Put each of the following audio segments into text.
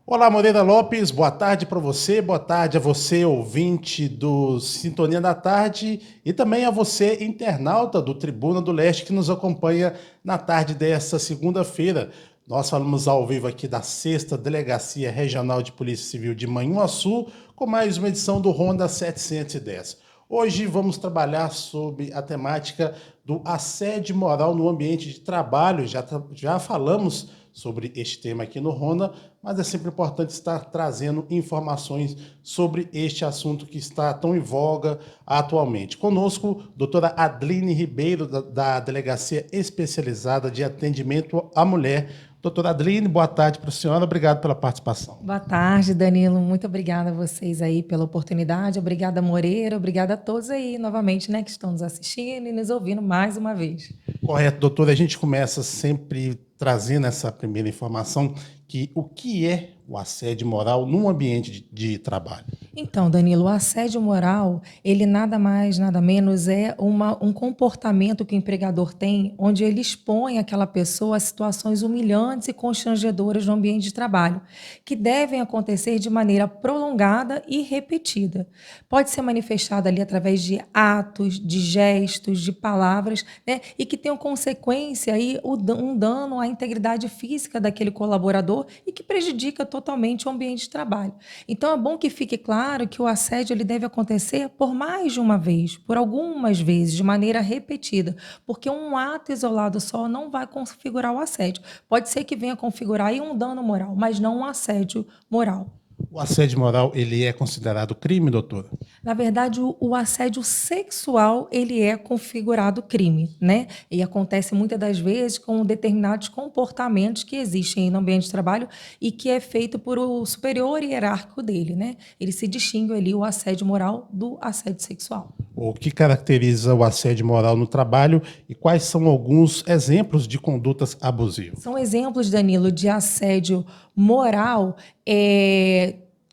Olá, Moreira Lopes, boa tarde para você, boa tarde a você, ouvinte do Sintonia da Tarde, e também a você, internauta do Tribuna do Leste, que nos acompanha na tarde desta segunda-feira. Nós falamos ao vivo aqui da 6ª Delegacia Regional de Polícia Civil de Manhuaçu, com mais uma edição do Ronda 710. Hoje vamos trabalhar sobre a temática do assédio moral no ambiente de trabalho. Já falamos sobre este tema aqui no Ronda, mas é sempre importante estar trazendo informações sobre este assunto que está tão em voga atualmente. Conosco, doutora Adline Ribeiro, da Delegacia Especializada de Atendimento à Mulher. Doutora Adline, boa tarde para a senhora, obrigado pela participação. Boa tarde, Danilo. Muito obrigada a vocês aí pela oportunidade. Obrigada, Moreira. Obrigada a todos aí, novamente, né, que estão nos assistindo e nos ouvindo mais uma vez. Correto, doutora. A gente começa sempre trazendo essa primeira informação, que o que é o assédio moral num ambiente de trabalho? Então, Danilo, o assédio moral, ele nada mais, nada menos é um comportamento que o empregador tem, onde ele expõe aquela pessoa a situações humilhantes e constrangedoras no ambiente de trabalho, que devem acontecer de maneira prolongada e repetida. Pode ser manifestada ali através de atos, de gestos, de palavras, né, e que tenham consequência aí um dano à integridade física daquele colaborador e que prejudica totalmente o ambiente de trabalho. Então, é bom que fique claro que o assédio ele deve acontecer por mais de uma vez, por algumas vezes, de maneira repetida, porque um ato isolado só não vai configurar o assédio. Pode ser que venha configurar aí um dano moral, mas não um assédio moral. O assédio moral, ele é considerado crime, doutora? Na verdade, o assédio sexual, ele é configurado crime, né? E acontece muitas das vezes com determinados comportamentos que existem no ambiente de trabalho e que é feito por o superior hierárquico dele, né? Ele se distingue ali o assédio moral do assédio sexual. O que caracteriza o assédio moral no trabalho e quais são alguns exemplos de condutas abusivas? São exemplos, Danilo, de assédio moral,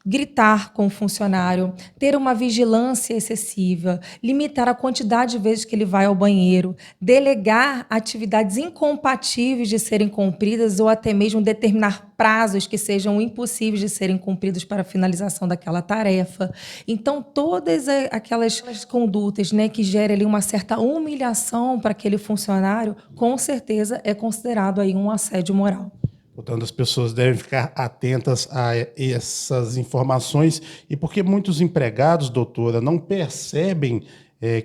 gritar com o funcionário, ter uma vigilância excessiva, limitar a quantidade de vezes que ele vai ao banheiro, delegar atividades incompatíveis de serem cumpridas ou até mesmo determinar prazos que sejam impossíveis de serem cumpridos para a finalização daquela tarefa. Então, todas aquelas condutas, né, que gerem ali uma certa humilhação para aquele funcionário, com certeza é considerado aí um assédio moral. Portanto, as pessoas devem ficar atentas a essas informações e porque muitos empregados, doutora, não percebem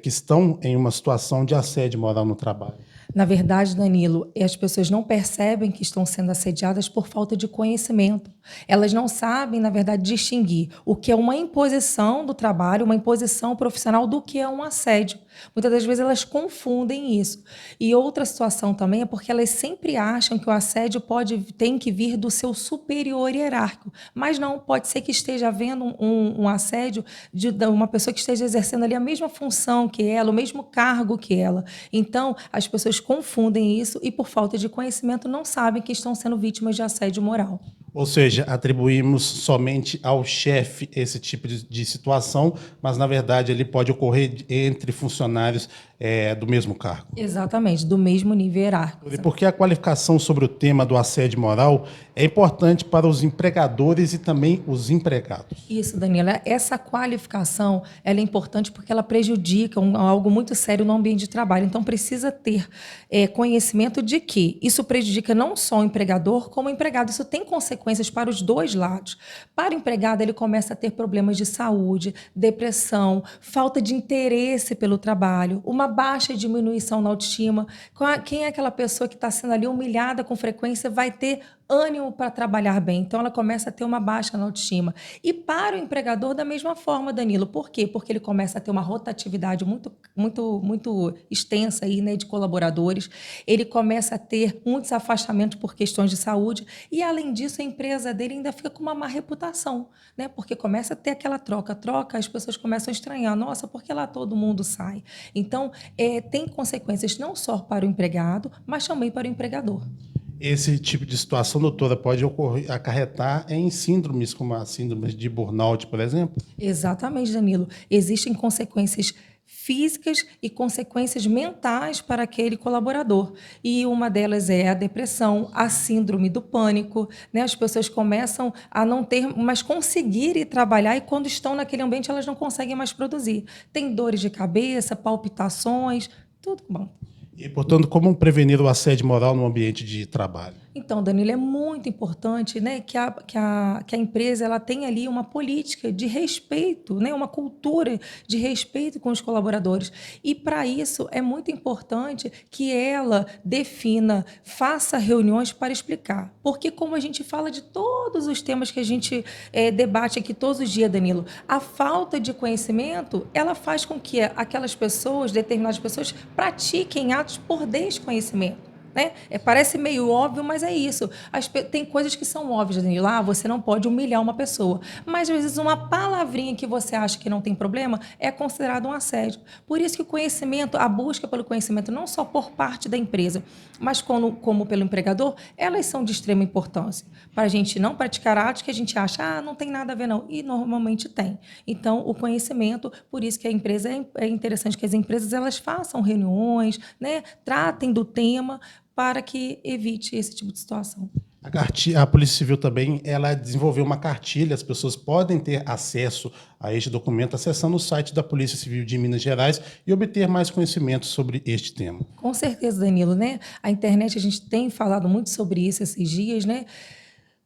que estão em uma situação de assédio moral no trabalho. Na verdade, Danilo, as pessoas não percebem que estão sendo assediadas por falta de conhecimento. Elas não sabem, na verdade, distinguir o que é uma imposição do trabalho, uma imposição profissional, do que é um assédio. Muitas das vezes elas confundem isso. E outra situação também é porque elas sempre acham que o assédio tem que vir do seu superior hierárquico. Mas não, pode ser que esteja havendo um assédio de uma pessoa que esteja exercendo ali a mesma função que ela, o mesmo cargo que ela. Então, as pessoas confundem isso e, por falta de conhecimento, não sabem que estão sendo vítimas de assédio moral. Ou seja, atribuímos somente ao chefe esse tipo de situação, mas, na verdade, ele pode ocorrer entre funcionários do mesmo cargo. Exatamente, do mesmo nível hierárquico. E porque a qualificação sobre o tema do assédio moral é importante para os empregadores e também os empregados. Isso, Daniela. Essa qualificação ela é importante porque ela prejudica algo muito sério no ambiente de trabalho. Então, precisa ter conhecimento de que isso prejudica não só o empregador, como o empregado. Isso tem consequências para os dois lados. Para o empregado, ele começa a ter problemas de saúde, depressão, falta de interesse pelo trabalho, uma baixa diminuição na autoestima. Quem é aquela pessoa que está sendo ali humilhada com frequência vai ter ânimo para trabalhar bem. Então, ela começa a ter uma baixa na autoestima. E para o empregador, da mesma forma, Danilo. Por quê? Porque ele começa a ter uma rotatividade muito extensa aí, né, de colaboradores. Ele começa a ter muitos afastamentos por questões de saúde. E, além disso, a empresa dele ainda fica com uma má reputação, né? Porque começa a ter aquela troca, as pessoas começam a estranhar. Nossa, por que lá todo mundo sai? Então, tem consequências não só para o empregado, mas também para o empregador. Esse tipo de situação, doutora, pode acarretar em síndromes, como a síndrome de burnout, por exemplo? Exatamente, Danilo. Existem consequências físicas e consequências mentais para aquele colaborador. E uma delas é a depressão, a síndrome do pânico, né? As pessoas começam a não ter, mas conseguir ir trabalhar e quando estão naquele ambiente elas não conseguem mais produzir. Tem dores de cabeça, palpitações, tudo bom. E, portanto, como prevenir o assédio moral no ambiente de trabalho? Então, Danilo, é muito importante, né, que a empresa ela tenha ali uma política de respeito, né, uma cultura de respeito com os colaboradores. E, para isso, é muito importante que ela defina, faça reuniões para explicar. Porque, como a gente fala de todos os temas que a gente debate aqui todos os dias, Danilo, a falta de conhecimento, ela faz com que aquelas pessoas, determinadas pessoas, pratiquem atos por desconhecimento. Né? Parece meio óbvio, mas é isso. Tem coisas que são óbvias, Danilo. Você não pode humilhar uma pessoa. Mas, às vezes, uma palavrinha que você acha que não tem problema é considerado um assédio. Por isso que o conhecimento, a busca pelo conhecimento, não só por parte da empresa, mas como pelo empregador, elas são de extrema importância. Para a gente não praticar atos que a gente acha, não tem nada a ver, não. E normalmente tem. Então, o conhecimento, por isso que a empresa é interessante que as empresas elas façam reuniões, né? Tratem do tema, para que evite esse tipo de situação. A Polícia Civil também ela desenvolveu uma cartilha, as pessoas podem ter acesso a este documento acessando o site da Polícia Civil de Minas Gerais e obter mais conhecimento sobre este tema. Com certeza, Danilo, né? A internet, a gente tem falado muito sobre isso esses dias, né?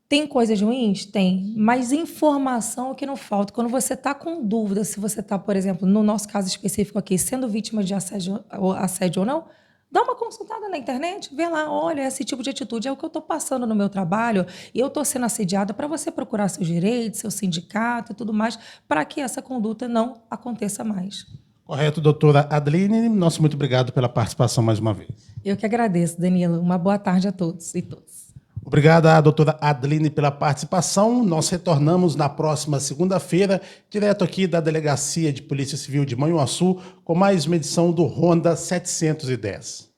Tem coisas ruins? Tem, mas informação é o que não falta. Quando você está com dúvida se você está, por exemplo, no nosso caso específico aqui, sendo vítima de assédio ou não, dá uma consultada na internet, vê lá, olha, esse tipo de atitude é o que eu estou passando no meu trabalho e eu estou sendo assediada para você procurar seus direitos, seu sindicato e tudo mais, para que essa conduta não aconteça mais. Correto, doutora Adeline. Nosso muito obrigado pela participação mais uma vez. Eu que agradeço, Danilo. Uma boa tarde a todos e todas. Obrigada, doutora Adeline, pela participação. Nós retornamos na próxima segunda-feira, direto aqui da Delegacia de Polícia Civil de Manhuaçu, com mais uma edição do Ronda 710.